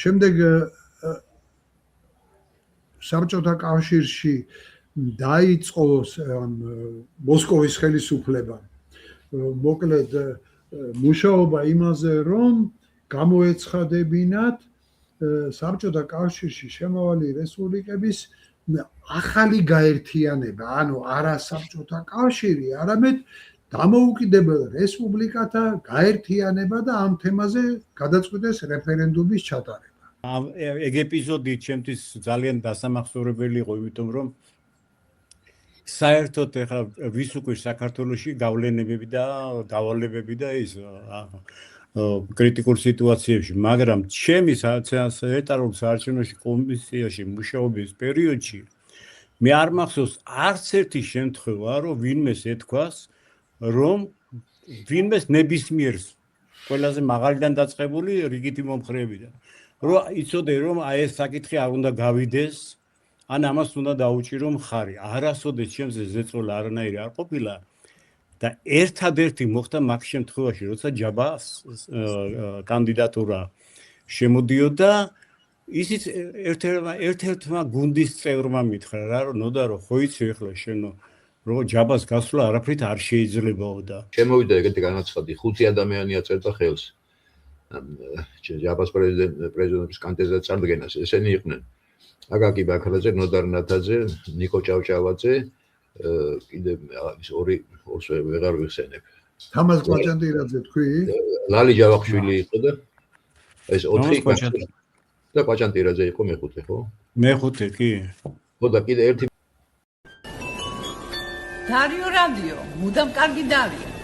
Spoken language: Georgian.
შემდეგ საბჭოთა კავშირში დაიწყო მოსკოვის ხელისუფლებამ მოკლედ მუშაობა იმაზე, რომ გამოეცხადებინათ საბჭოთა კავშირში შემავალი რესპუბლიკების ახალი გაერთიანება, ანუ არა საბჭოთა კავშირი, არამედ დამოუკიდებელ რესპუბლიკათა გაერთიანება და ამ თემაზე გადაწყვიტეს რეფერენდუმის ჩატარება. ეგ ეპიზოდი ჩემთვის ძალიან დასამახსოვრებელი იყო, იმიტომ რომ საერთოდ ეხლა ვის უკვე საქართველოში გავლენებები და დავალებები და ის კრიტიკულ სიტუაციებში, მაგრამ ჩემი საერთაშორისო საარჩევნო კომისიაში მუშაობის პერიოდში მე არ მახსოვს არც ერთი შემთხვევა, რომ ვინმეს ეთქვას, რომ ვინმეს ნებისმიერ ყველაზე მაღალიდან დაწყებული რიგითი მომხრეებიდან, რომ იცოდე, რომ აი ეს საკითხი არ უნდა გავიდეს, ან ამას უნდა დაუჭირო მხარი. არასოდეს ჩემზე ზეწოლა არანაირი არ ყოფილა და ერთადერთი მოხდა მაგ შემთხვევაში, როცა ჯაბას კანდიდატურა შემოდიოდა, ისიც ერთ-ერთმა გუნდის წევრმა მითხრა რა, რომ ნოდა რომ ხო იცი ახლა შენო რომ ჯაბას გასვლა არაფრით არ შეიძლებაო და შემოვიდა ეგეთი განაცხადი, 5 ადამიანი აწერდა ხელს ჯაბას პრეზიდენტის კანდიდატად წარდგენას. ესენი იყვნენ აკაკი ბაქრაძე, ნოდარ ნათაძე, ნიკო ჭავჭავაძე, კიდე ის ორს ვეღარ ვიხსენებ. თამაზ კვაჭანტირაძე თქვი? ლალი ჯავახშვილი იყო და ეს 4 და კვაჭანტირაძე იყო მეხუთე, ხო? მეხუთე, კი. ხო და კიდე ერთი დარიო რადიო, მუდამ კარგი დარია.